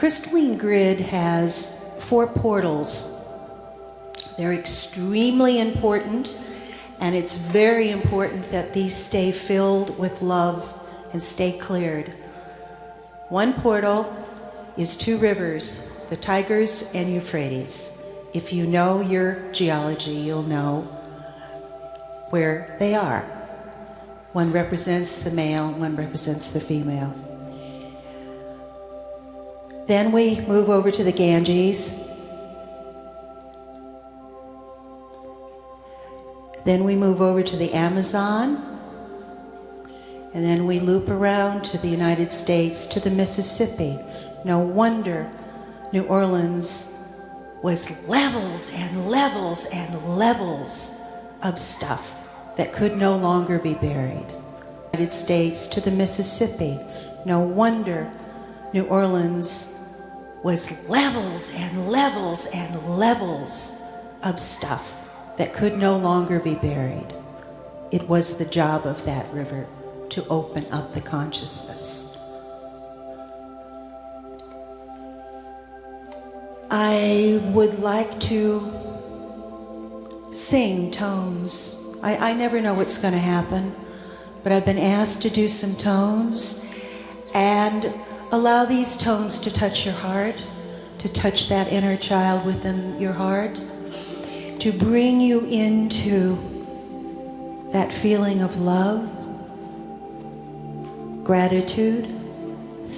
crystalline grid has 4 portals. They're extremely important, and it's very important that these stay filled with love and stay cleared. One portal is 2 rivers, the Tigris and Euphrates. If you know your geology, you'll know where they are. One represents the male, one represents the female. Then we move over to the Ganges. Then we move over to the Amazon. And then we loop around to the United States, to the Mississippi. No wonder New Orleans was levels and levels and levels of stuff that could no longer be buried. United States to the Mississippi. No wonder New Orleans was levels and levels and levels of stuff that could no longer be buried. It was the job of that river to open up the consciousness. I would like to sing tones. I never know what's going to happen, but I've been asked to do some tones, and allow these tones to touch your heart, to touch that inner child within your heart, to bring you into that feeling of love, gratitude,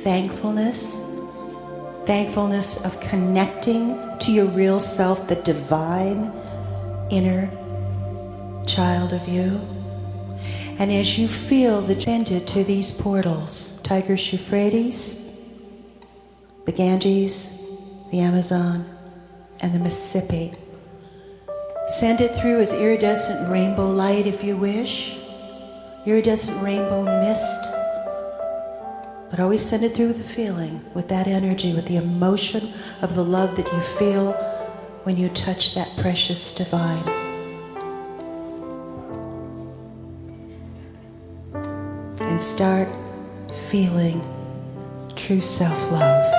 thankfulness of connecting to your real self, the divine inner child of you. And as you feel the ascended to these portals, Tigris, Euphrates, the Ganges, the Amazon, and the Mississippi, send it through as iridescent rainbow light if you wish, iridescent rainbow mist, but always send it through with a feeling, with that energy, with the emotion of the love that you feel when you touch that precious divine. And start feeling true self-love.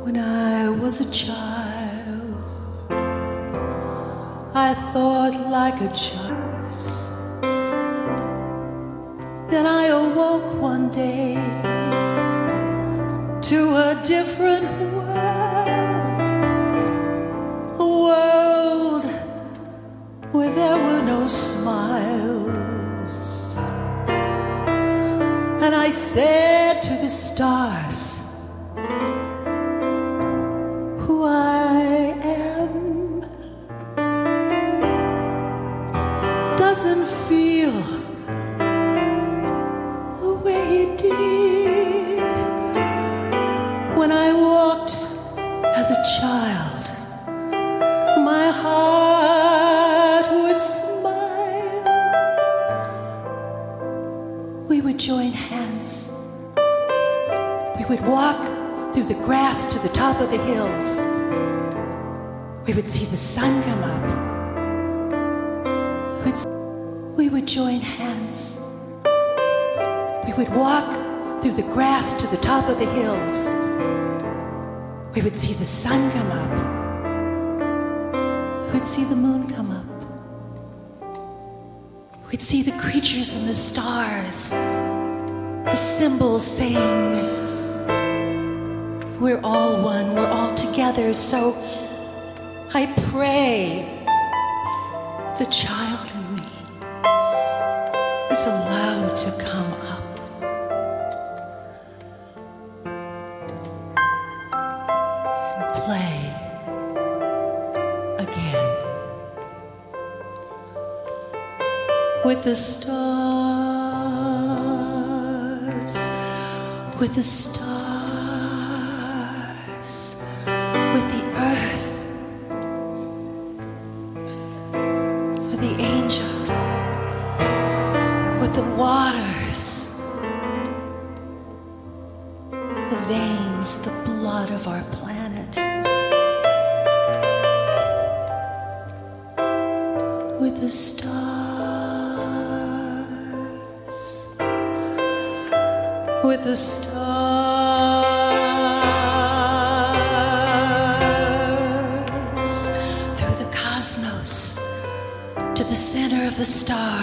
When I was a child, I thought like a child. Then I awoke one day to a different world, a world where there were no smiles. And I said to the stars, who I am doesn't feel the way it did when I walked as a child. My heart would smile. We would join hands. We would walk through the grass to the top of the hills. We would see the sun come up. We would join hands. We would walk through the grass to the top of the hills. We would see the sun come up. We would see the moon come up. We'd see the creatures and the stars, the symbols saying, we're all one, we're all together. So I pray the child in me is allowed to come up. And play again with the stars, with the stars. With the earth, with the angels, with the waters, our planet. With the stars, with the stars, through the cosmos, to the center of the star,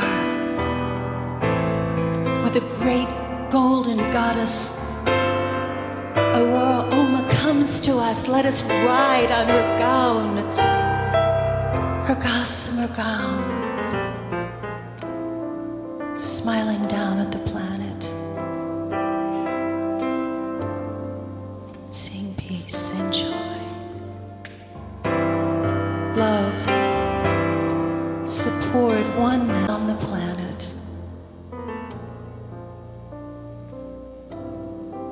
where the great golden goddess Aurora Oma comes to us. Let us ride on her gown, her gossamer gown, smiling down at the planet, seeing peace and joy, love, support, oneness on the planet,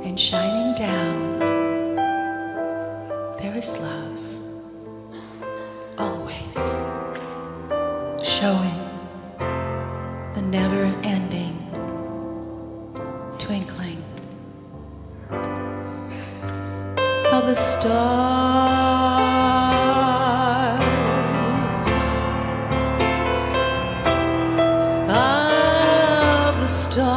and shining down, there is love, always, showing the never-ending twinkling of the stars, of the stars,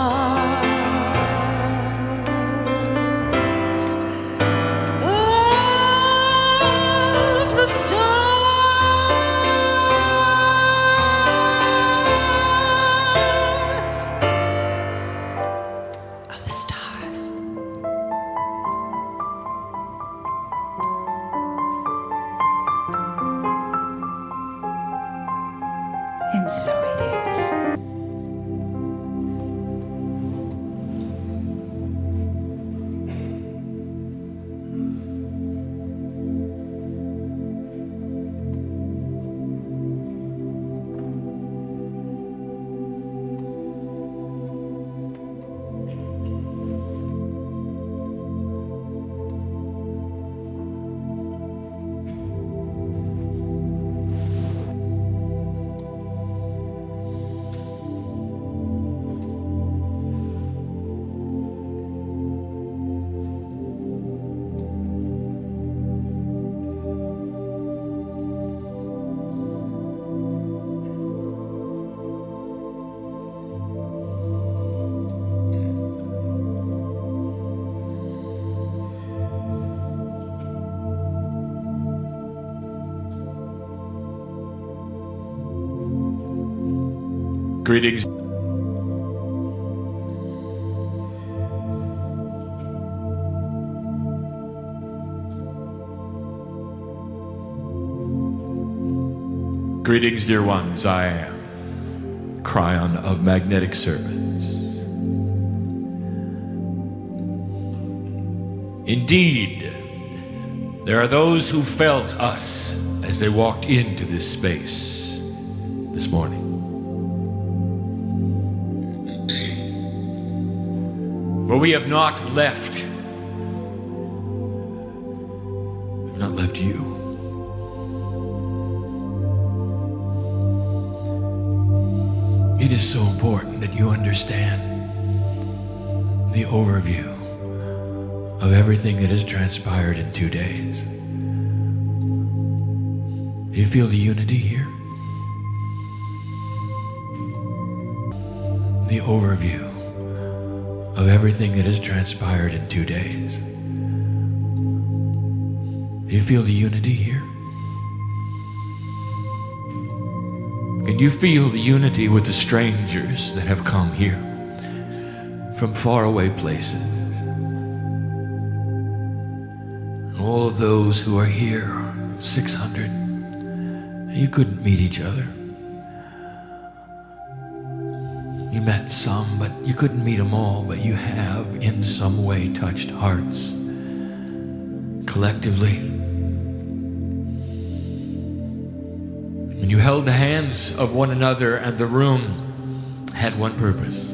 of the stars. And so it is. Greetings. Greetings, dear ones. I am Cryon of Magnetic Service. Indeed, there are those who felt us as they walked into this space this morning. But we have not left. We've not left you. It is so important that you understand the overview of everything that has transpired in 2 days. Do you feel the unity here? The overview of everything that has transpired in 2 days. Do you feel the unity here? Can you feel the unity with the strangers that have come here from faraway places? All of those who are here, 600, you couldn't meet each other. You met some, but you couldn't meet them all, but you have in some way touched hearts collectively. And you held the hands of one another, and the room had one purpose.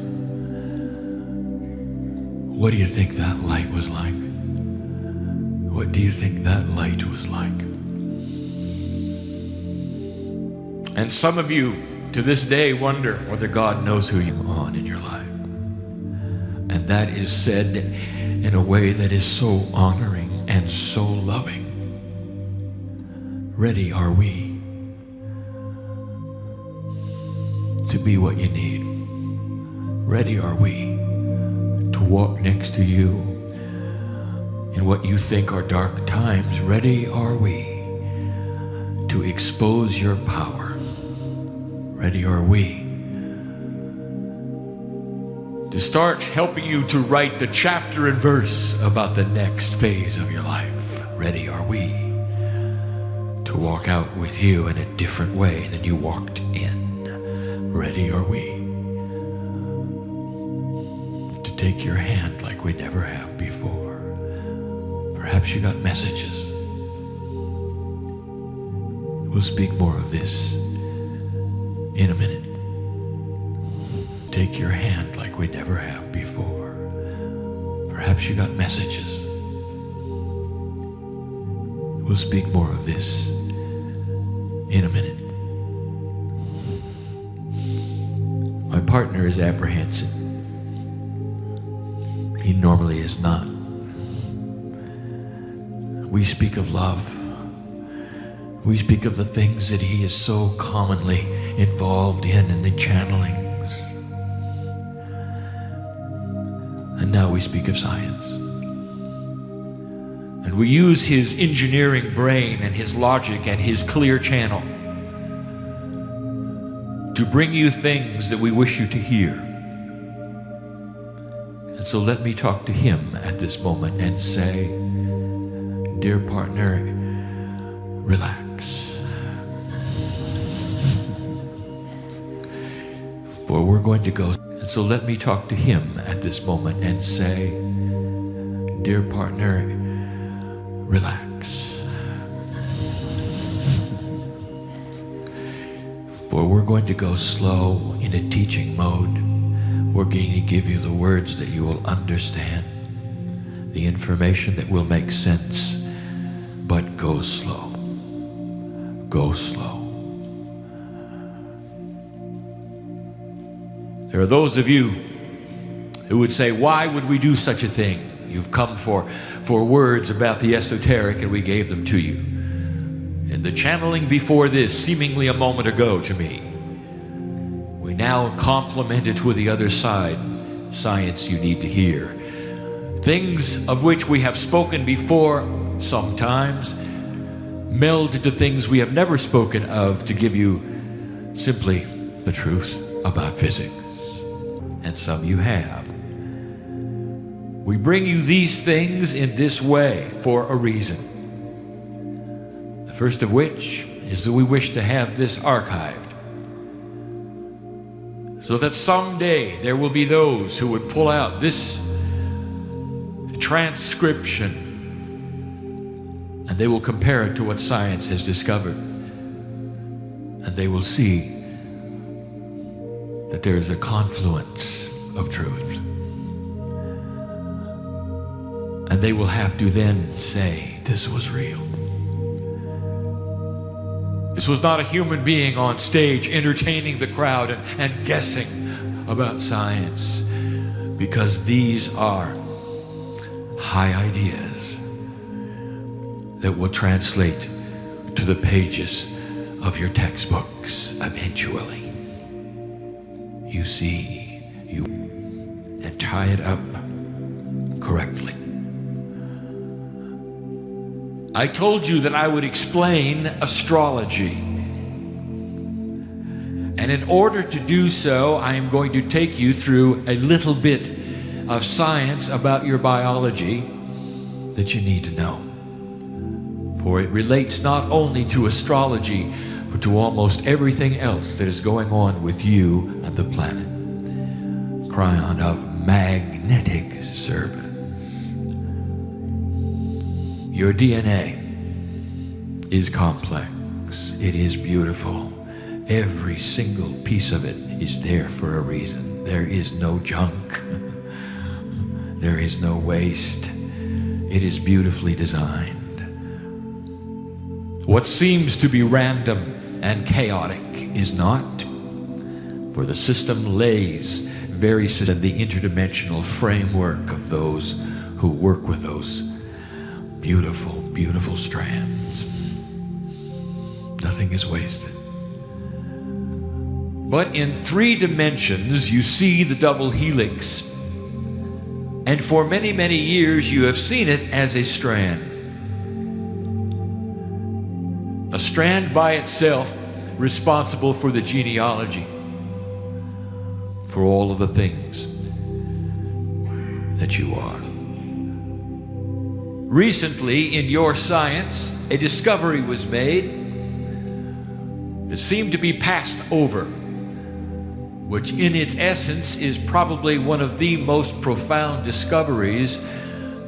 What do you think that light was like? What do you think that light was like? And some of you to this day wonder whether God knows who you are in your life. And that is said in a way that is so honoring and so loving. Ready are we to be what you need. Ready are we to walk next to you in what you think are dark times. Ready are we to expose your power. Ready are we to start helping you to write the chapter and verse about the next phase of your life. Ready are we to walk out with you in a different way than you walked in. Ready are we to take your hand like we never have before. Perhaps you got messages. We'll speak more of this in a minute. Take your hand like we never have before. Perhaps you got messages. We'll speak more of this in a minute. My partner is apprehensive. He normally is not. We speak of love. We speak of the things that he is so commonly involved in the channelings. And now we speak of science. And we use his engineering brain and his logic and his clear channel to bring you things that we wish you to hear. And so let me talk to him at this moment and say, dear partner, relax. For we're going to go. And so let me talk to him at this moment and say, dear partner, relax. For we're going to go slow in a teaching mode. We're going to give you the words that you will understand, the information that will make sense, but go slow. Go slow. There are those of you who would say, why would we do such a thing? You've come for words about the esoteric and we gave them to you. In the channeling before this, seemingly a moment ago to me, we now complement it with the other side. Science you need to hear. Things of which we have spoken before sometimes meld into things we have never spoken of to give you simply the truth about physics. And some you have. We bring you these things in this way for a reason. The first of which is that we wish to have this archived, so that someday there will be those who would pull out this transcription and they will compare it to what science has discovered, and they will see that there is a confluence of truth. And they will have to then say, this was real. This was not a human being on stage entertaining the crowd and guessing about science, because these are high ideas that will translate to the pages of your textbooks eventually. You see, and tie it up correctly. I told you that I would explain astrology. And in order to do so, I am going to take you through a little bit of science about your biology that you need to know. For it relates not only to astrology, but to almost everything else that is going on with you and the planet. Cryon of magnetic service. Your DNA is complex. It is beautiful. Every single piece of it is there for a reason. There is no junk. There is no waste. It is beautifully designed. What seems to be random and chaotic is not, for the system lays very in the interdimensional framework of those who work with those Beautiful, beautiful strands. Nothing is wasted. But in 3 dimensions, you see the double helix. And for many, many years, you have seen it as a strand. A strand by itself, responsible for the genealogy, for all of the things that you are. Recently, in your science, a discovery was made that seemed to be passed over, which in its essence is probably one of the most profound discoveries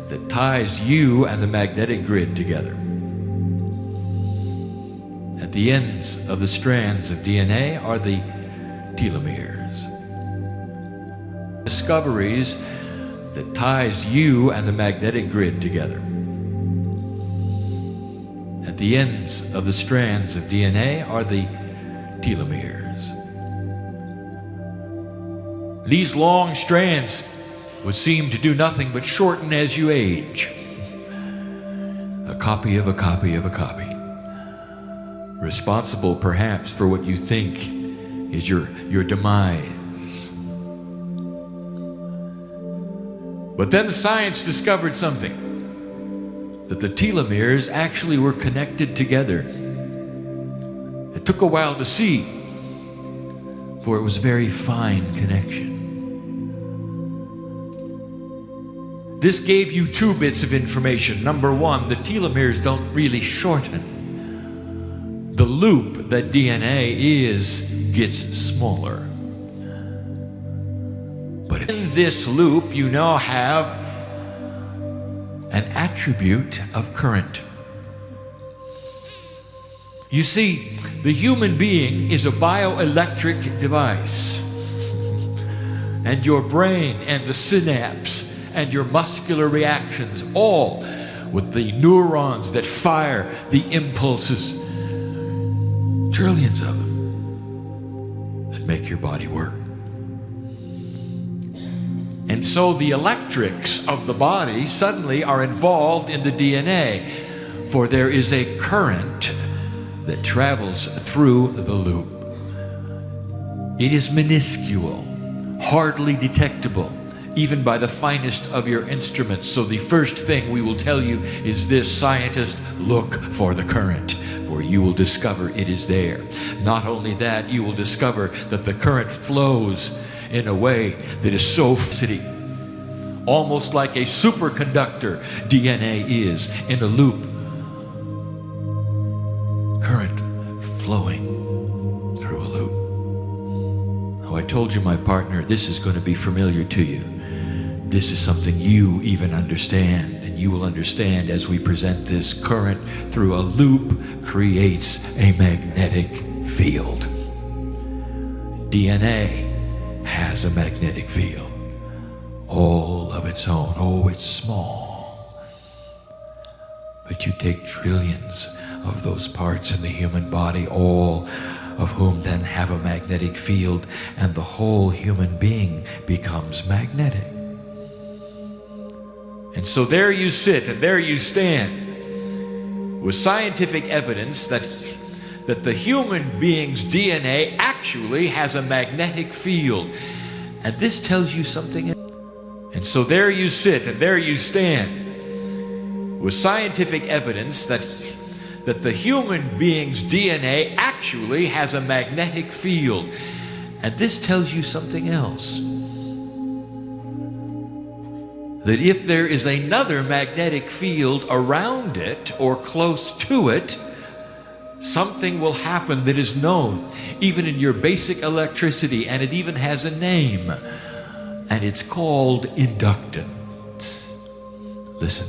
that ties you and the magnetic grid together. At the ends of the strands of DNA are the telomeres. Discoveries that ties you and the magnetic grid together. At the ends of the strands of DNA are the telomeres. These long strands would seem to do nothing but shorten as you age. A copy of a copy of a copy. Responsible perhaps for what you think is your demise. But then science discovered something, that the telomeres actually were connected together. It took a while to see, for it was a very fine connection. This gave you 2 bits of information. Number 1, the telomeres don't really shorten. The loop that DNA is gets smaller. But in this loop, you now have an attribute of current. You see, the human being is a bioelectric device. And your brain and the synapse and your muscular reactions, all with the neurons that fire the impulses, trillions of them, that make your body work. And so the electrics of the body suddenly are involved in the DNA, for there is a current that travels through the loop. It is minuscule, hardly detectable, even by the finest of your instruments. So the first thing we will tell you is this: scientists, look for the current, for you will discover it is there. Not only that, you will discover that the current flows in a way that is so city, almost like a superconductor DNA is in a loop. Current flowing through a loop. Oh, I told you, my partner, this is going to be familiar to you. This is something you even understand, and you will understand as we present this. Current through a loop creates a magnetic field. DNA has a magnetic field, all of its own. Oh, it's small, but you take trillions of those parts in the human body, all of whom then have a magnetic field, and the whole human being becomes magnetic. And so there you sit and there you stand with scientific evidence that the human being's DNA actually has a magnetic field. And this tells you something else. And so there you sit and there you stand with scientific evidence that the human being's DNA actually has a magnetic field. And this tells you something else. That if there is another magnetic field around it or close to it, something will happen that is known even in your basic electricity, and it even has a name, and it's called inductance. Listen.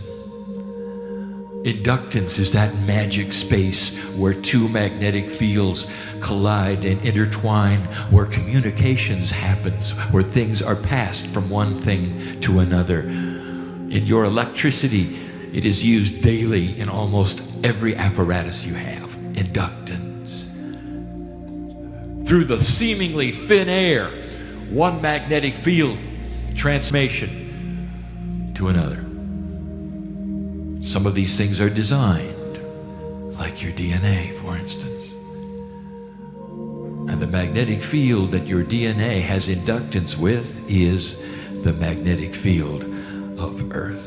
Inductance is that magic space where 2 magnetic fields collide and intertwine, where communications happens, where things are passed from one thing to another. In your electricity, it is used daily in almost every apparatus you have. Inductance. Through the seemingly thin air, one magnetic field transformation to another. Some of these things are designed, like your DNA, for instance. And the magnetic field that your DNA has inductance with is the magnetic field of Earth.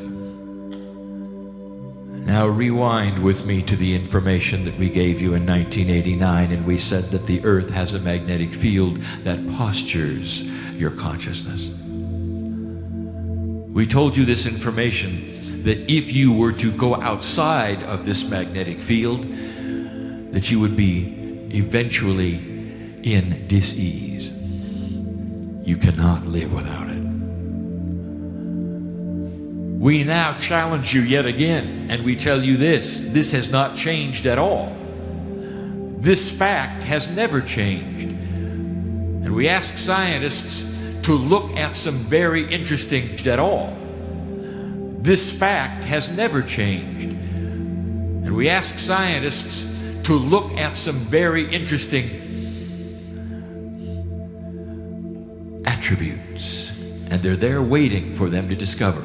Now rewind with me to the information that we gave you in 1989, and we said that the Earth has a magnetic field that postures your consciousness. We told you this information, that if you were to go outside of this magnetic field, that you would be eventually in dis-ease. You cannot live without it. We now challenge you yet again, and we tell you this has not changed at all. This fact has never changed. And we ask scientists to look at some very interesting at all. This fact has never changed. And we ask scientists to look at some very interesting attributes, and they're there waiting for them to discover.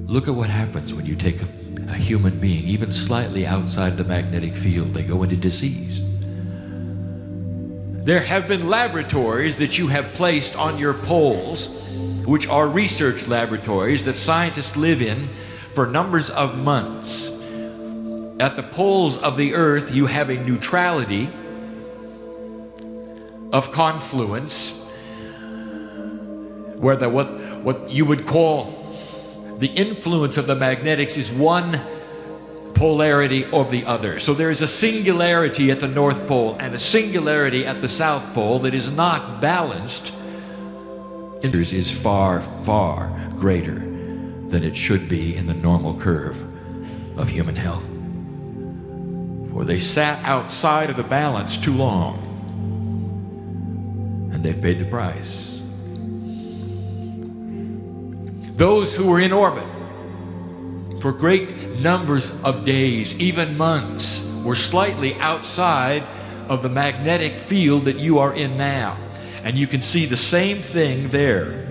Look at what happens when you take a human being, even slightly outside the magnetic field. They go into disease. There have been laboratories that you have placed on your poles, which are research laboratories that scientists live in for numbers of months. At the poles of the Earth, you have a neutrality of confluence, where what you would call the influence of the magnetics is one polarity or the other. So there is a singularity at the North Pole and a singularity at the South Pole that is not balanced. Is far, far greater than it should be in the normal curve of human health. For they sat outside of the balance too long, and they've paid the price. Those who were in orbit for great numbers of days, even months, were slightly outside of the magnetic field that you are in now. And you can see the same thing there.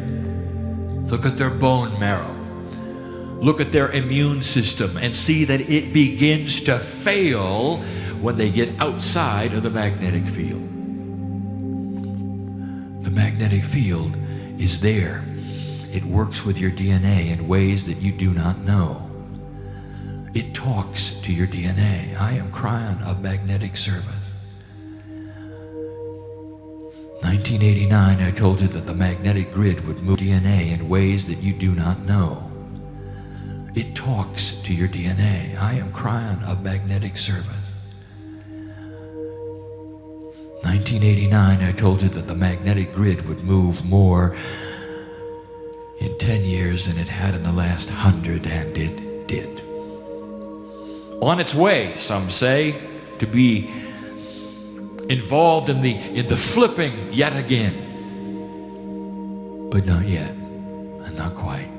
Look at their bone marrow. Look at their immune system and see that it begins to fail when they get outside of the magnetic field. The magnetic field is there. It works with your DNA in ways that you do not know. It talks to your DNA. I am crying of magnetic service. 1989, I told you that the magnetic grid would move DNA in ways that you do not know. It talks to your DNA. I am crying of magnetic service. 1989, I told you that the magnetic grid would move more in 10 years than it had in the last 100, and it did. On its way, some say, to be involved in the flipping yet again. But not yet, and not quite.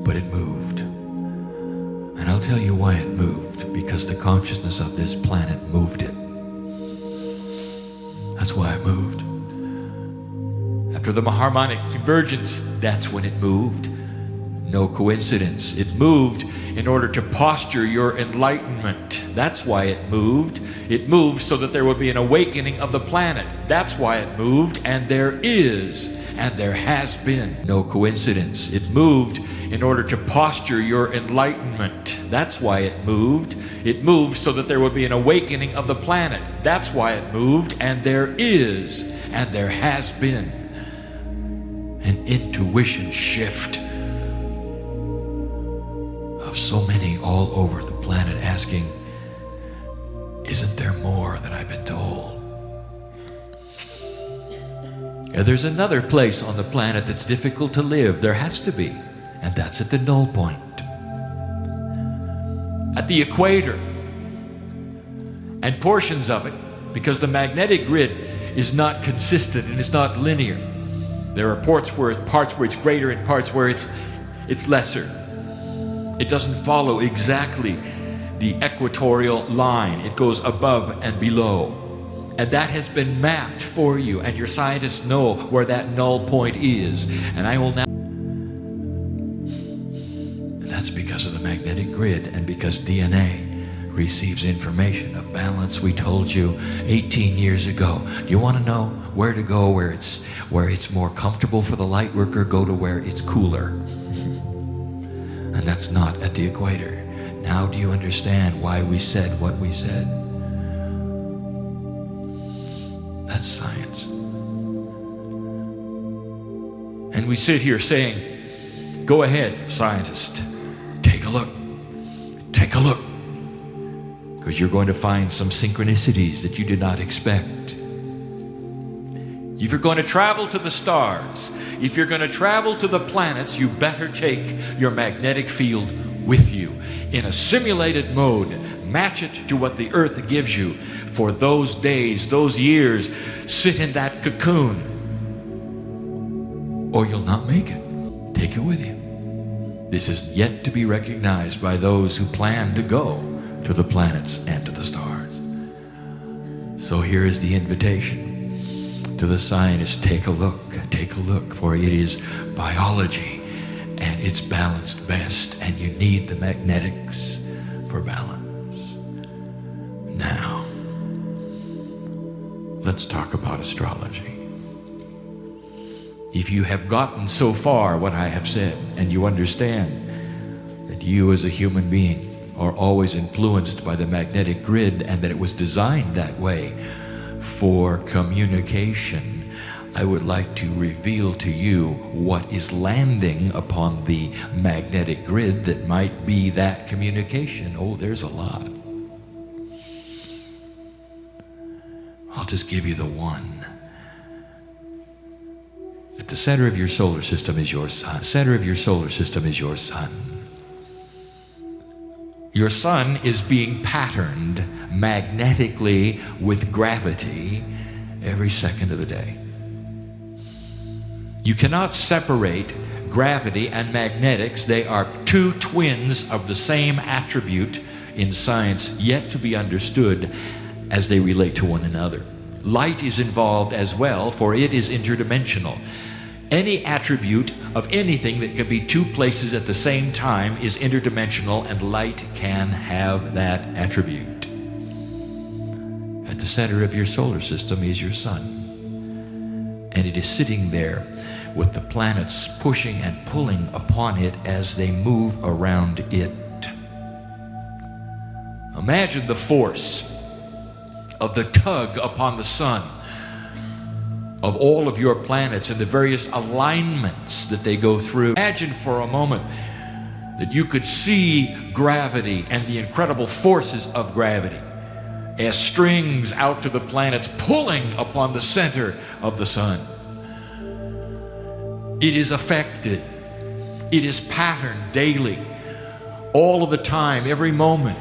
But it moved. And I'll tell you why it moved, because the consciousness of this planet moved it. That's why it moved. After the harmonic convergence, that's when it moved. No coincidence. It moved in order to posture your enlightenment. That's why it moved. It moved so that there would be an awakening of the planet. That's why it moved, and there is, and there has been no coincidence. It moved in order to posture your enlightenment. That's why it moved. It moved so that there would be an awakening of the planet. That's why it moved, and there is, and there has been an intuition shift of so many all over the planet asking, isn't there more than I've been told? And there's another place on the planet that's difficult to live. There has to be, and that's at the null point. At the equator, and portions of it, because the magnetic grid is not consistent and it's not linear. There are parts where it's greater and parts where it's lesser. It doesn't follow exactly the equatorial line. It goes above and below. And that has been mapped for you, and your scientists know where that null point is. And I will now... grid, and because DNA receives information of balance. We told you 18 years ago, do you want to know where to go where it's more comfortable for the light worker? Go to where it's cooler. And that's not at the equator. Now do you understand why we said what we said? That's science. And we sit here saying, go ahead, scientist, take a look. Take a look. Because you're going to find some synchronicities that you did not expect. If you're going to travel to the stars, if you're going to travel to the planets, you better take your magnetic field with you in a simulated mode. Match it to what the Earth gives you for those days, those years. Sit in that cocoon, or you'll not make it. Take it with you. This is yet to be recognized by those who plan to go to the planets and to the stars. So here is the invitation to the scientists. Take a look, for it is biology, and it's balanced best, and you need the magnetics for balance. Now, let's talk about astrology. If you have gotten so far what I have said, and you understand that you as a human being are always influenced by the magnetic grid, and that it was designed that way for communication, I would like to reveal to you what is landing upon the magnetic grid that might be that communication. Oh, there's a lot. I'll just give you the one. At the center of your solar system is your sun. Center of your solar system is your sun. Your sun is being patterned magnetically with gravity every second of the day. You cannot separate gravity and magnetics. They are two twins of the same attribute in science, yet to be understood as they relate to one another. Light is involved as well, for it is interdimensional. Any attribute of anything that can be two places at the same time is interdimensional, and light can have that attribute. At the center of your solar system is your sun, and it is sitting there with the planets pushing and pulling upon it as they move around it. Imagine the force of the tug upon the sun of all of your planets and the various alignments that they go through. Imagine for a moment that you could see gravity and the incredible forces of gravity as strings out to the planets pulling upon the center of the sun. It is affected. It is patterned daily, all of the time, every moment.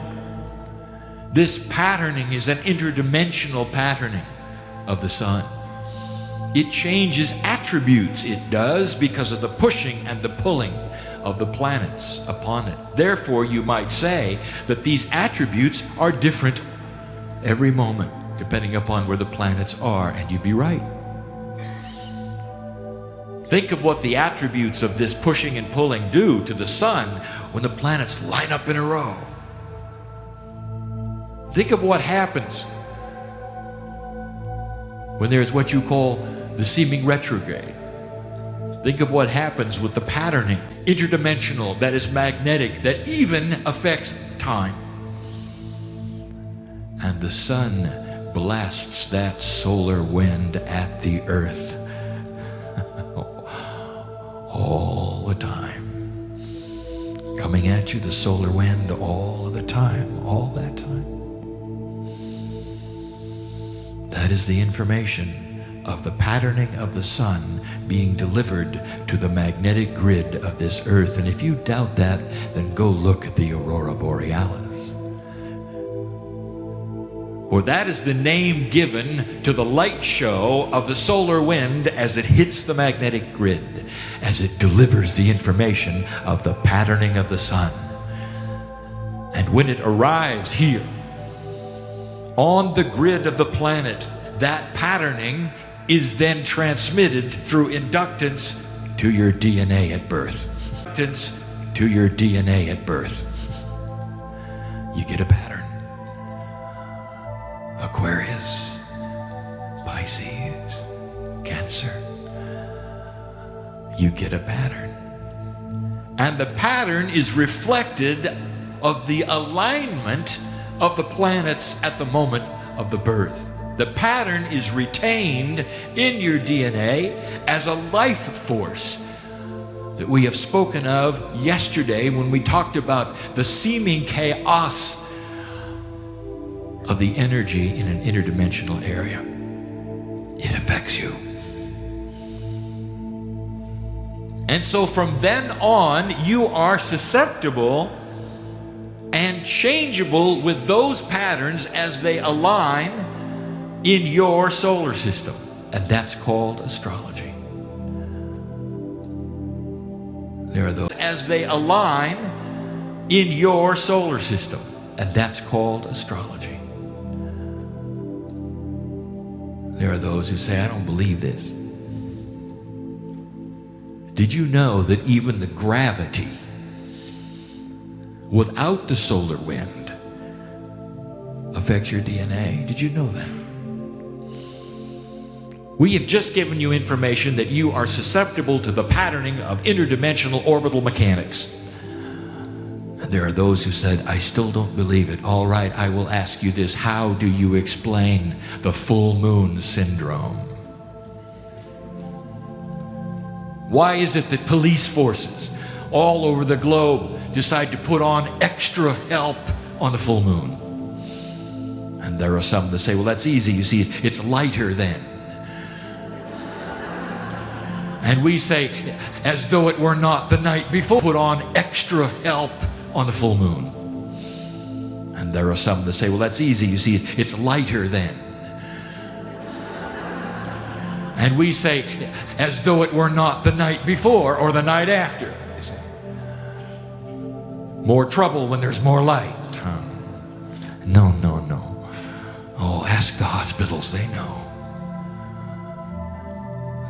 This patterning is an interdimensional patterning of the sun. It changes attributes, it does, because of the pushing and the pulling of the planets upon it. Therefore, you might say that these attributes are different every moment, depending upon where the planets are, and you'd be right. Think of what the attributes of this pushing and pulling do to the sun when the planets line up in a row. Think of what happens when there's what you call the seeming retrograde. Think of what happens with the patterning, interdimensional, that is magnetic, that even affects time. And the sun blasts that solar wind at the earth all the time. Coming at you, the solar wind, all of the time, all that time. That is the information of the patterning of the sun being delivered to the magnetic grid of this earth. And if you doubt that, then go look at the aurora borealis. For that is the name given to the light show of the solar wind as it hits the magnetic grid, as it delivers the information of the patterning of the sun. And when it arrives here on the grid of the planet, that patterning is then transmitted through inductance to your DNA at birth. Inductance to your DNA at birth. you get a pattern. Aquarius, Pisces, Cancer, you get a pattern. And the pattern is reflected of the alignment of the planets at the moment of the birth. The pattern is retained in your DNA as a life force that we have spoken of yesterday when we talked about the seeming chaos of the energy in an interdimensional area. It affects you. And so from then on, you are susceptible and changeable with those patterns as they align in your solar system. And that's called astrology. There are those as they align in your solar system. And that's called astrology. There are those who say, I don't believe this. Did you know that even the gravity without the solar wind affects your DNA? Did you know that? We have just given you information that you are susceptible to the patterning of interdimensional orbital mechanics. And there are those who said, I still don't believe it. All right, I will ask you this. How do you explain the full moon syndrome? Why is it that police forces all over the globe decide to put on extra help on the full moon? And there are some that say, well, that's easy. You see, it's lighter then. And we say, as though it were not the night before, put on extra help on the full moon. And there are some that say, well, that's easy. You see, it's lighter then. And we say, as though it were not the night before or the night after. More trouble when there's more light. No, no, no. Oh, ask the hospitals, they know.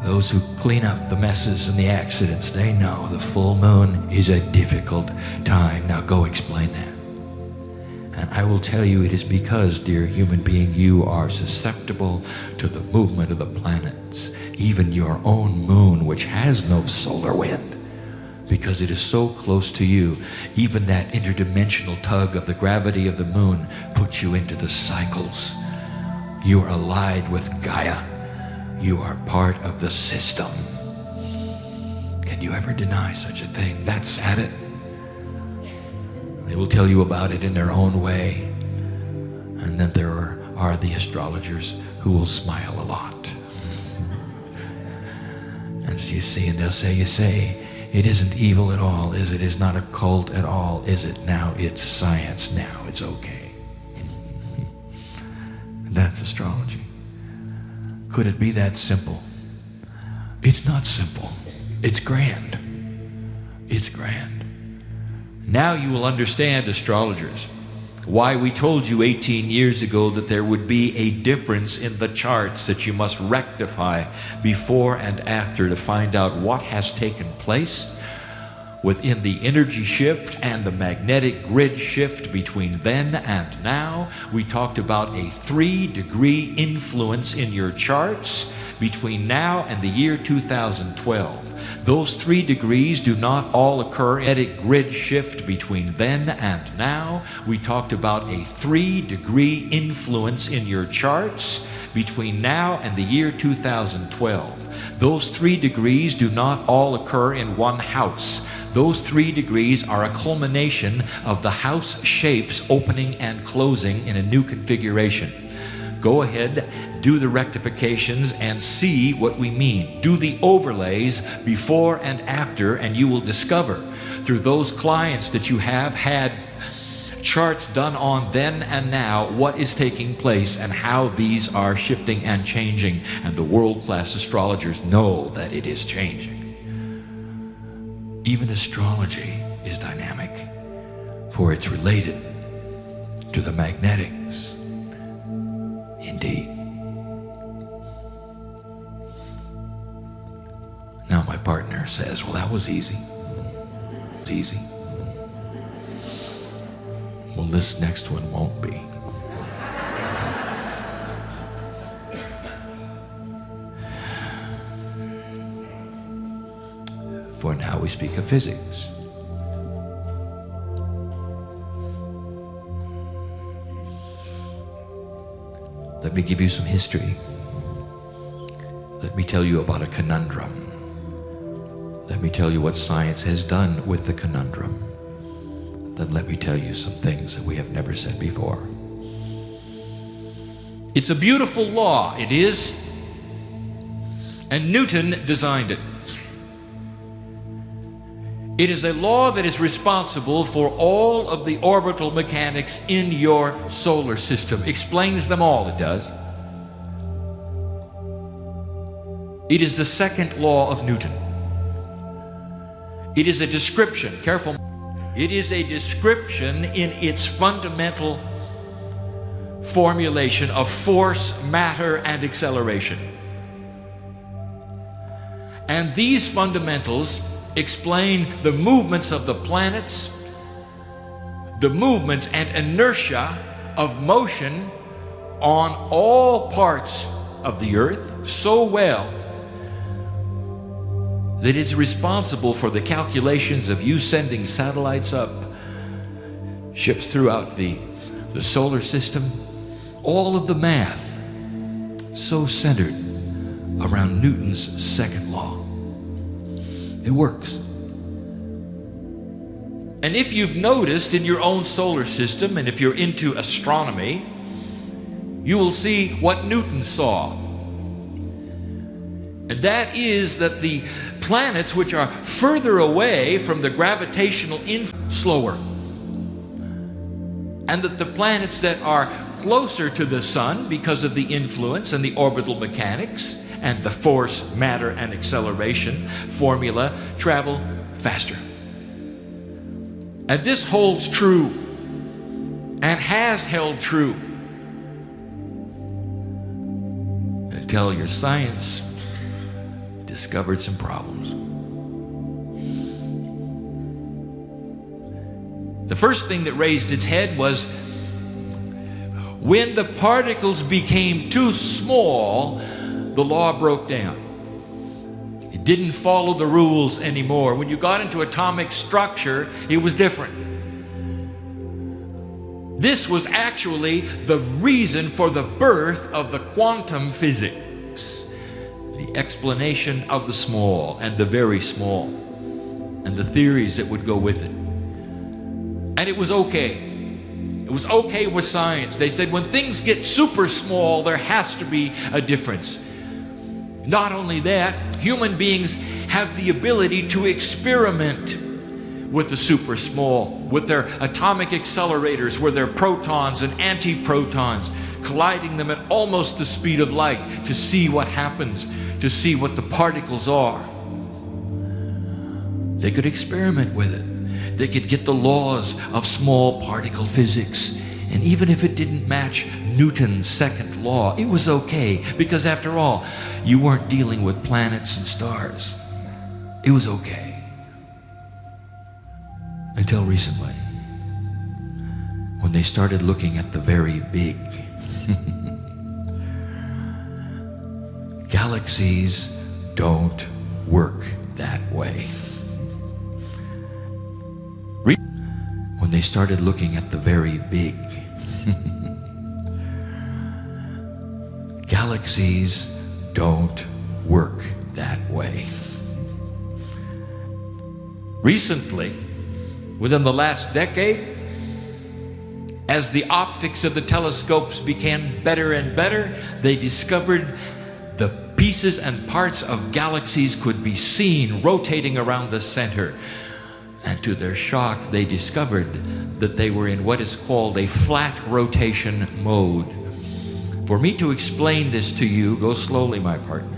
Those who clean up the messes and the accidents, they know the full moon is a difficult time. Now go explain that. And I will tell you it is because, dear human being, you are susceptible to the movement of the planets, even your own moon, which has no solar wind, because it is so close to you. Even that interdimensional tug of the gravity of the moon puts you into the cycles. You are allied with Gaia. You are part of the system. Can you ever deny such a thing? That's at it. They will tell you about it in their own way. And then there are the astrologers who will smile a lot. And so you see, and they'll say, you say, it isn't evil at all, is it? It's not a cult at all, is it? Now it's science. Now it's okay. That's astrology. Could it be that simple? It's not simple. It's grand. It's grand. Now you will understand, astrologers, why we told you 18 years ago that there would be a difference in the charts that you must rectify before and after to find out what has taken place within the energy shift and the magnetic grid shift between then and now. We talked about a 3-degree influence in your charts between now and the year 2012. Those 3 degrees do not all occur in the magnetic grid shift between then and now. We talked about a 3-degree influence in your charts between now and the year 2012. Those 3 degrees do not all occur in one house. Those 3 degrees are a culmination of the house shapes opening and closing in a new configuration. Go ahead, do the rectifications and see what we mean. Do the overlays before and after, and you will discover through those clients that you have had charts done on then and now what is taking place and how these are shifting and changing. And the world-class astrologers know that it is changing. Even astrology is dynamic, for it's related to the magnetics. Indeed. Now my partner says, well, that was easy. It's easy. Well, this next one won't be. For now we speak of physics. Let me give you some history. Let me tell you about a conundrum. Let me tell you what science has done with the conundrum. Then let me tell you some things that we have never said before. It's a beautiful law, it is. And Newton designed it. It is a law that is responsible for all of the orbital mechanics in your solar system. Explains them all, it does. It is the second law of Newton. It is a description, careful. It is a description in its fundamental formulation of force, matter, and acceleration. And these fundamentals explain the movements of the planets, the movements and inertia of motion on all parts of the earth so well that it's responsible for the calculations of you sending satellites up, ships throughout the solar system, all of the math so centered around Newton's second law. It works. And if you've noticed in your own solar system, and if you're into astronomy, you will see what Newton saw. And that is that the planets which are further away from the gravitational influence slower. And that the planets that are closer to the sun because of the influence and the orbital mechanics and the force, matter, and acceleration formula travel faster. And this holds true and has held true until your science discovered some problems. The first thing that raised its head was when the particles became too small, the law broke down. It didn't follow the rules anymore. When you got into atomic structure, it was different. This was actually the reason for the birth of the quantum physics, the explanation of the small and the very small, and the theories that would go with it. And it was okay. It was okay with science. They said when things get super small, there has to be a difference. Not only that, human beings have the ability to experiment with the super small, with their atomic accelerators, where their protons and antiprotons, colliding them at almost the speed of light to see what happens, to see what the particles are. They could experiment with it. They could get the laws of small particle physics. And even if it didn't match Newton's second law, it was okay, because after all, you weren't dealing with planets and stars. It was okay. Until recently, when they started looking at the very big. Galaxies don't work that way. When they started looking at the very big. Galaxies don't work that way. Recently, within the last decade, as the optics of the telescopes became better and better, they discovered the pieces and parts of galaxies could be seen rotating around the center. And to their shock, they discovered that they were in what is called a flat rotation mode. For me to explain this to you, go slowly, my partner.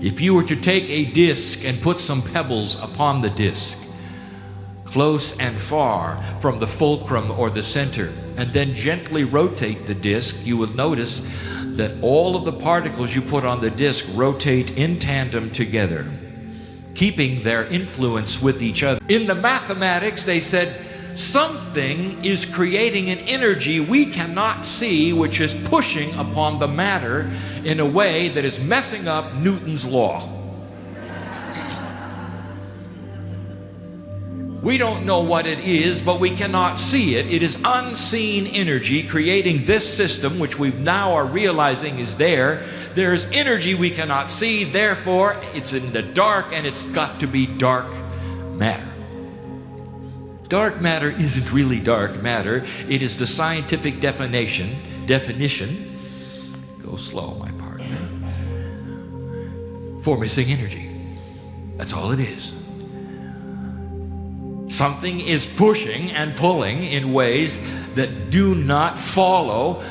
If you were to take a disc and put some pebbles upon the disc, close and far from the fulcrum or the center, and then gently rotate the disc, you will notice that all of the particles you put on the disc rotate in tandem together, keeping their influence with each other. In the mathematics, they said something is creating an energy we cannot see, which is pushing upon the matter in a way that is messing up Newton's law. We don't know what it is, but we cannot see it. It is unseen energy creating this system, which we now are realizing is there. There is energy we cannot see, therefore it's in the dark, and it's got to be dark matter. Dark matter isn't really dark matter. It is the scientific definition. Go slow, my partner. For missing energy. That's all it is. Something is pushing and pulling in ways that do not follow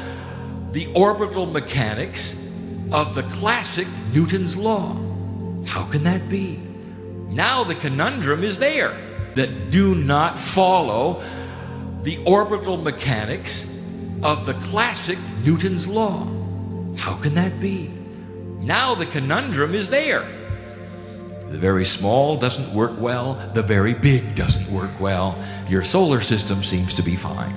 the orbital mechanics of the classic Newton's law. How can that be? Now the conundrum is there, that do not follow the orbital mechanics of the classic Newton's law. How can that be? Now the conundrum is there. The very small doesn't work well, the very big doesn't work well. Your solar system seems to be fine.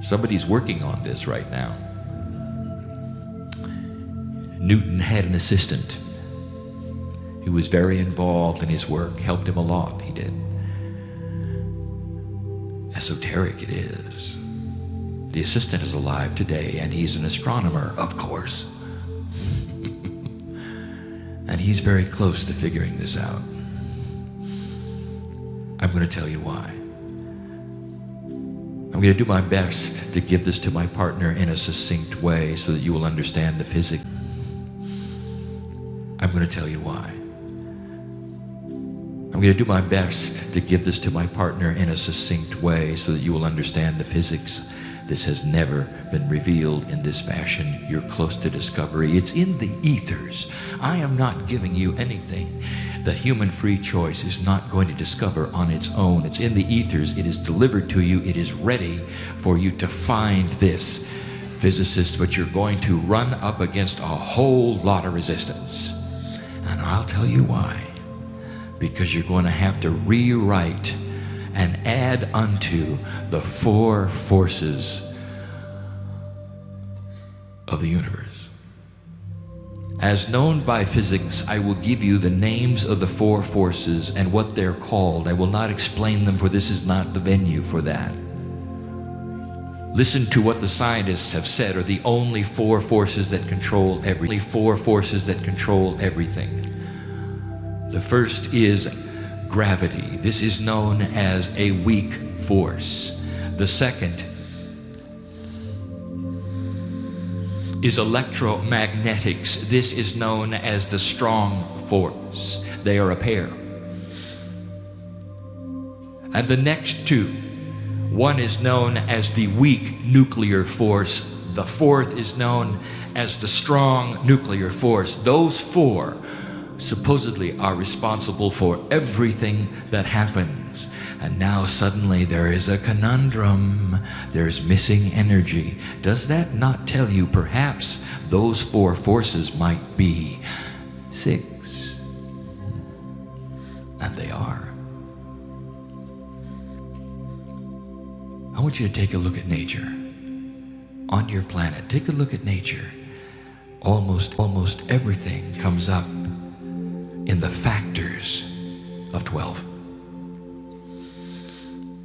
Somebody's working on this right now. Newton had an assistant who was very involved in his work, helped him a lot, he did. Esoteric it is. The assistant is alive today, and he's an astronomer, of course. And he's very close to figuring this out. I'm going to tell you why. I'm going to do my best to give this to my partner in a succinct way so that you will understand the physics. I'm going to tell you why. I'm going to do my best to give this to my partner in a succinct way so that you will understand the physics. This has never been revealed in this fashion. You're close to discovery. It's in the ethers. I am not giving you anything that human free choice is not going to discover on its own. It's in the ethers. It is delivered to you. It is ready for you to find this, physicist, but you're going to run up against a whole lot of resistance. And I'll tell you why. Because you're going to have to rewrite and add unto the four forces of the universe. As known by physics, I will give you the names of the four forces and what they're called. I will not explain them, for this is not the venue for that. Listen to what the scientists have said are the only four forces that control everything. Four forces that control everything. The first is gravity. This is known as a weak force. The second is electromagnetics. This is known as the strong force. They are a pair. And the next two, one is known as the weak nuclear force. The fourth is known as the strong nuclear force. Those four supposedly are responsible for everything that happens. And now suddenly there is a conundrum. There's missing energy. Does that not tell you perhaps those four forces might be six? And they are. I want you to take a look at nature. On your planet, take a look at nature. Almost everything comes up in the factors of 12.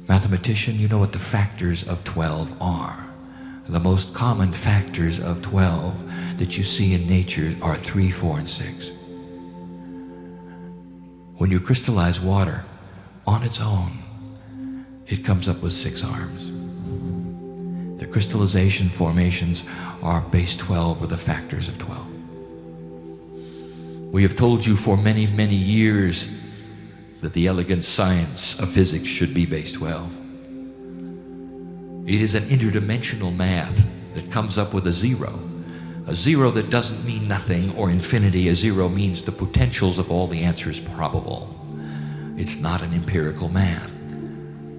Mathematician, you know what the factors of 12 are. The most common factors of 12 that you see in nature are 3, 4, and 6. When you crystallize water on its own, it comes up with 6 arms. The crystallization formations are base 12 or the factors of 12. We have told you for many, many years that the elegant science of physics should be base 12. It is an interdimensional math that comes up with a zero that doesn't mean nothing or infinity. A zero means the potentials of all the answers probable. It's not an empirical math.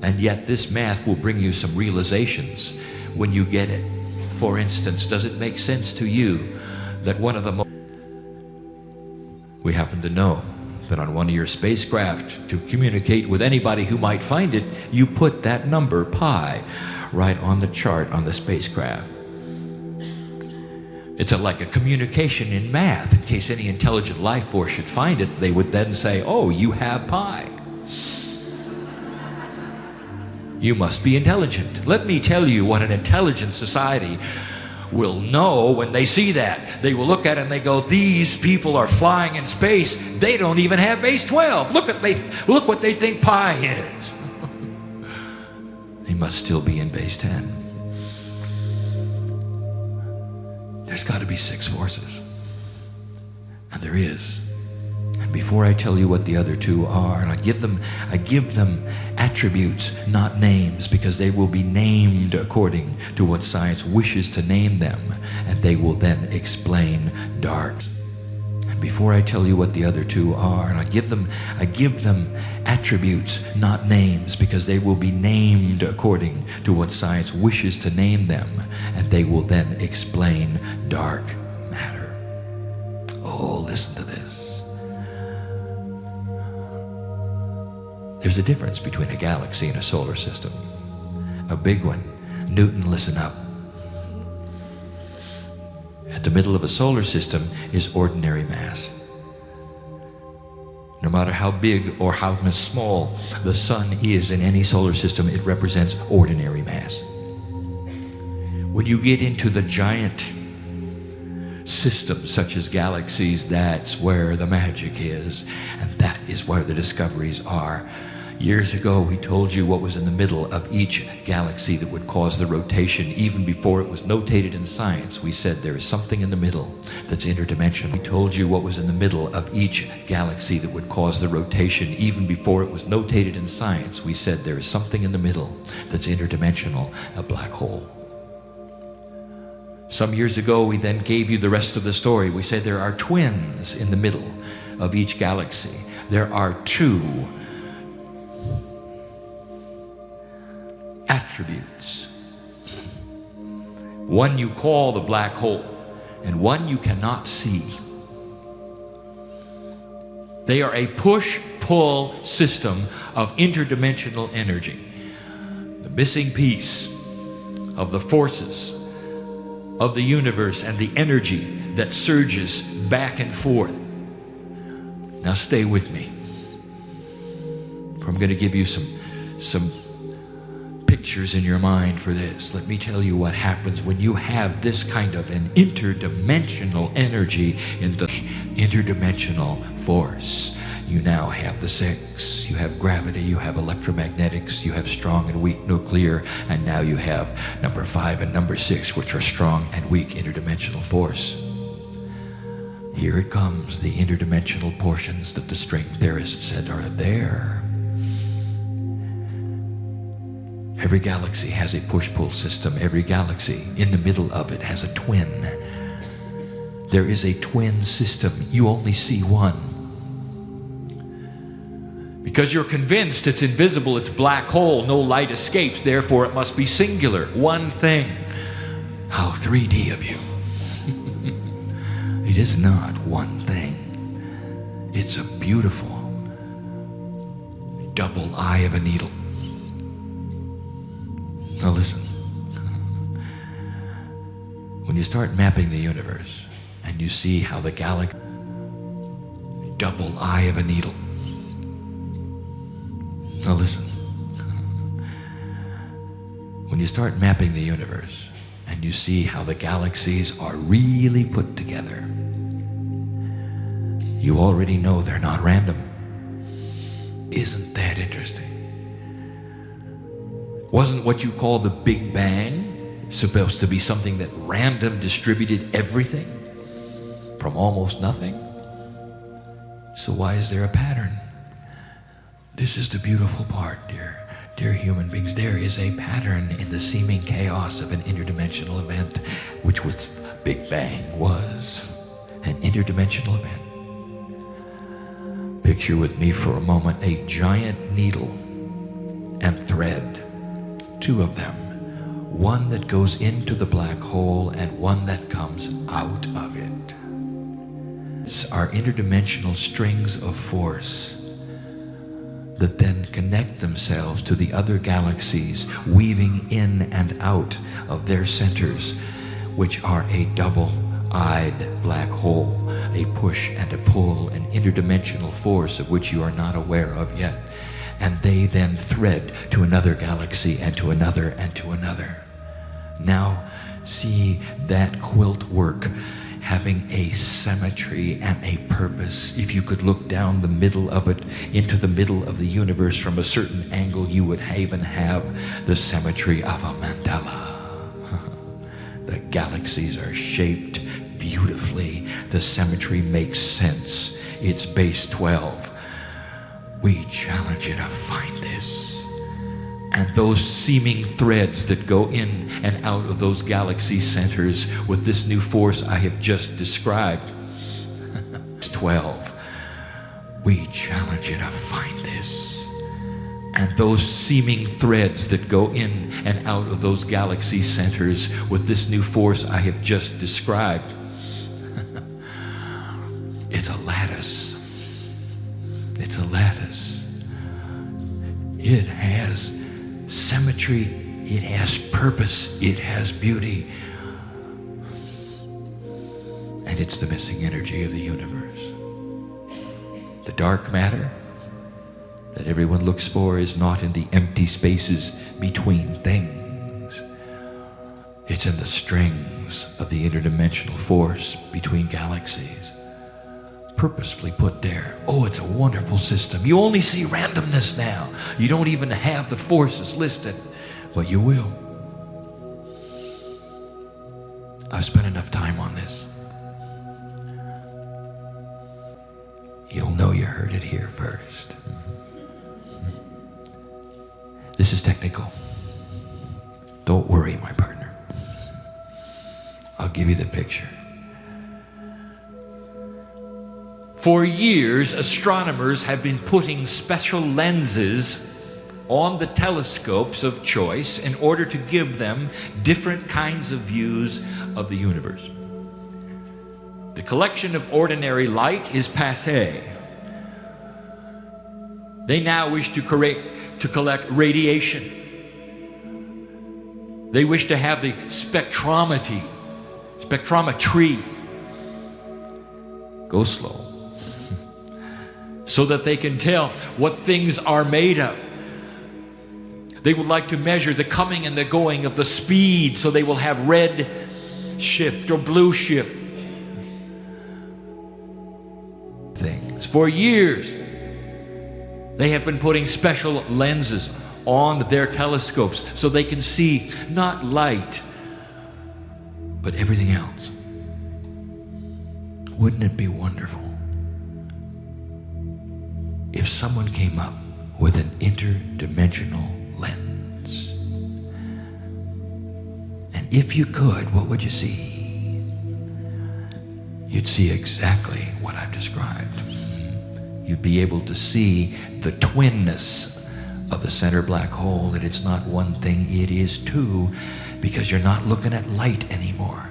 And yet this math will bring you some realizations when you get it. For instance, does it make sense to you that one of the most We happen to know that on one of your spacecraft, to communicate with anybody who might find it, you put that number, pi, right on the chart on the spacecraft. It's like a communication in math. In case any intelligent life force should find it, they would then say, oh, you have pi. You must be intelligent. Let me tell you what an intelligent society will know when they see that. They will look at it and they go, these people are flying in space. They don't even have base 12. Look what they think pi is. They must still be in base 10. There's got to be 6 forces. And there is. And before I tell you what the other 2 are, and I give them attributes, not names, because they will be named according to what science wishes to name them, and they will then explain dark. And before I tell you what the other 2 are, and I give them attributes, not names, because they will be named according to what science wishes to name them, and they will then explain dark matter. Oh, listen to this. There's a difference between a galaxy and a solar system. A big one. Newton, listen up. At the middle of a solar system is ordinary mass. No matter how big or how small the sun is in any solar system, it represents ordinary mass. When you get into the giant systems such as galaxies, that's where the magic is, and that is where the discoveries are. Years ago, we told you what was in the middle of each galaxy that would cause the rotation. Even before it was notated in science, we said there is something in the middle that's interdimensional. We told you what was in the middle of each galaxy that would cause the rotation. Even before it was notated in science, we said there is something in the middle that's interdimensional, a black hole. Some years ago, we then gave you the rest of the story. We said there are twins in the middle of each galaxy. There are 2 attributes. One you call the black hole, and one you cannot see. They are a push-pull system of interdimensional energy. The missing piece of the forces of the universe and the energy that surges back and forth. Now stay with me. I'm going to give you some pictures in your mind for this. Let me tell you what happens when you have this kind of an interdimensional energy in the interdimensional force. You now have the 6. You have gravity, you have electromagnetics, you have strong and weak nuclear, and now you have number 5 and number 6, which are strong and weak interdimensional force. Here it comes, the interdimensional portions that the string theorists said are there. Every galaxy has a push-pull system. Every galaxy in the middle of it has a twin. There is a twin system. You only see one. Because you're convinced it's invisible, it's black hole, no light escapes, therefore it must be singular, one thing. How 3D of you. It is not one thing. It's a beautiful double eye of a needle. Now listen. When you start mapping the universe and you see how the galaxy, double eye of a needle. Now listen. When you start mapping the universe and you see how the galaxies are really put together, you already know they're not random. Isn't that interesting? Wasn't what you call the Big Bang supposed to be something that random distributed everything from almost nothing? So why is there a pattern? This is the beautiful part, dear human beings. There is a pattern in the seeming chaos of an interdimensional event, which was Big Bang was an interdimensional event. Picture with me for a moment a giant needle and thread, 2 of them, one that goes into the black hole and one that comes out of it. are interdimensional strings of force that then connect themselves to the other galaxies, weaving in and out of their centers, which are a double-eyed black hole, a push and a pull, an interdimensional force of which you are not aware of yet. And they then thread to another galaxy and to another and to another. Now see that quilt work having a symmetry and a purpose. If you could look down the middle of it into the middle of the universe from a certain angle, you would even have the symmetry of a mandala. The galaxies are shaped beautifully. The symmetry makes sense. It's base 12. We challenge you to find this. And those seeming threads that go in and out of those galaxy centers with this new force I have just described. 12. We challenge you to find this. And those seeming threads that go in and out of those galaxy centers with this new force I have just described. It's a lattice. It's a lattice. It has symmetry, it has purpose, it has beauty. And it's the missing energy of the universe. The dark matter that everyone looks for is not in the empty spaces between things. It's in the strings of the interdimensional force between galaxies. Purposefully put there. Oh, it's a wonderful system. You only see randomness now. You don't even have the forces listed, but you will. I've spent enough time on this. You'll know you heard it here first. This is technical. Don't worry, my partner. I'll give you the picture. For years, astronomers have been putting special lenses on the telescopes of choice in order to give them different kinds of views of the universe. The collection of ordinary light is passé. They now wish to collect radiation. They wish to have the spectrometry. Go slow. So that they can tell what things are made of. They would like to measure the coming and the going of the speed, so they will have red shift or blue shift things. For years, they have been putting special lenses on their telescopes so they can see not light, but everything else. Wouldn't it be wonderful if someone came up with an interdimensional lens? And if you could, what would you see? You'd see exactly what I've described. You'd be able to see the twinness of the center black hole, that it's not one thing, it is two, because you're not looking at light anymore.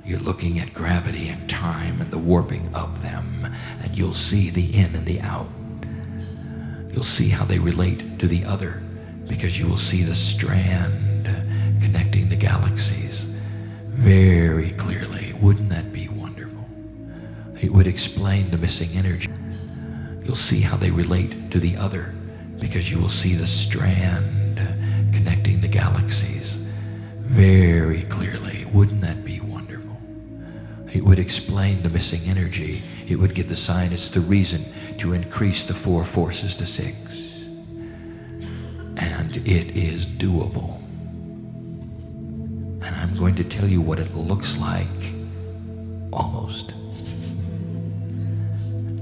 You're looking at gravity and time and the warping of them, and you'll see the in and the out. You'll see how they relate to the other, because you will see the strand connecting the galaxies very clearly. Wouldn't that be wonderful? It would explain the missing energy. You'll see how they relate to the other, because you will see the strand connecting the galaxies very clearly. Wouldn't that be wonderful? It would explain the missing energy. It would give the scientists the reason to increase the 4 forces to 6. And it is doable. And I'm going to tell you what it looks like, almost.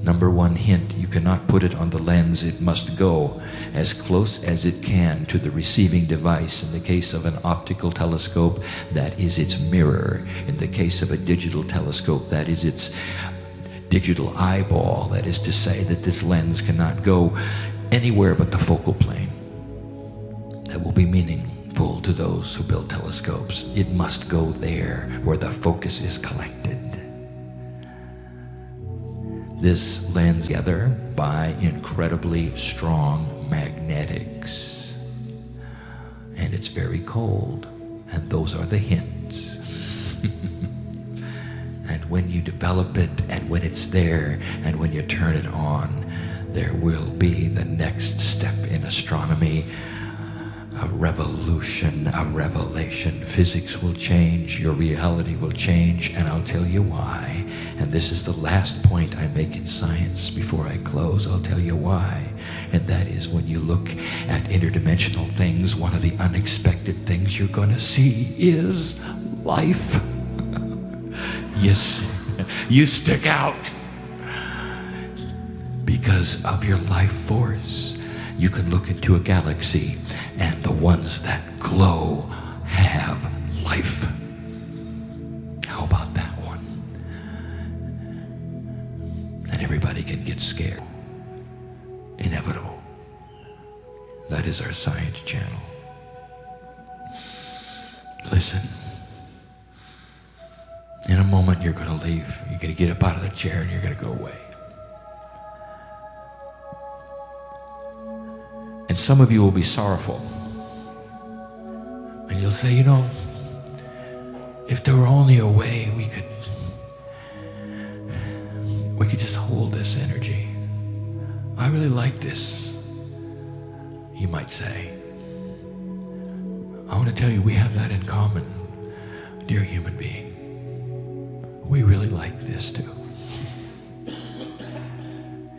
Number 1 hint, you cannot put it on the lens. It must go as close as it can to the receiving device. In the case of an optical telescope, that is its mirror. In the case of a digital telescope, that is its digital eyeball. That is to say that this lens cannot go anywhere but the focal plane. That will be meaningful to those who build telescopes. It must go there where the focus is collected. This lens together by incredibly strong magnetics. And it's very cold, and those are the hints. And when you develop it, and when it's there, and when you turn it on, there will be the next step in astronomy, a revolution, a revelation. Physics will change, your reality will change, and I'll tell you why. And this is the last point I make in science before I close. I'll tell you why. And that is, when you look at interdimensional things, one of the unexpected things you're going to see is life. Yes, you stick out because of your life force. You can look into a galaxy, and the ones that glow have life. How about that one? And everybody can get scared. Inevitable. That is our science channel. Listen. In a moment, you're going to leave. You're going to get up out of the chair, and you're going to go away. And some of you will be sorrowful. And you'll say, you know, if there were only a way we could just hold this energy. I really like this, you might say. I want to tell you, we have that in common, dear human being. We really like this too.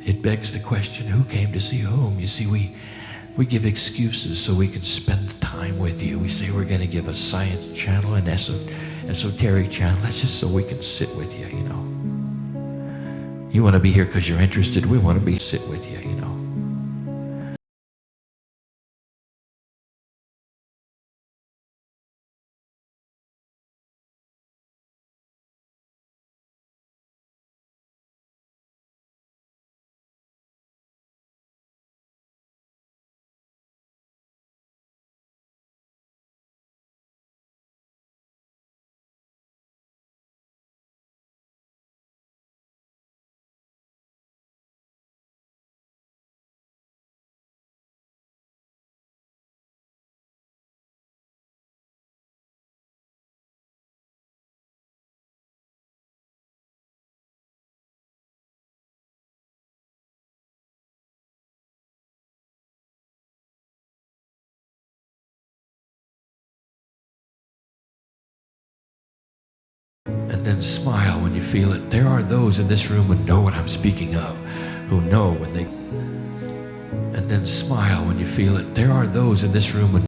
It begs the question, who came to see whom? You see, we give excuses so we can spend the time with you. We say we're going to give a science channel, an esoteric channel. That's just so we can sit with you, you know. You want to be here because you're interested. We want to sit with you, you know. And then smile when you feel it. There are those in this room who know what I'm speaking of, who know when they... And then smile when you feel it. There are those in this room who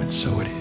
And so it is.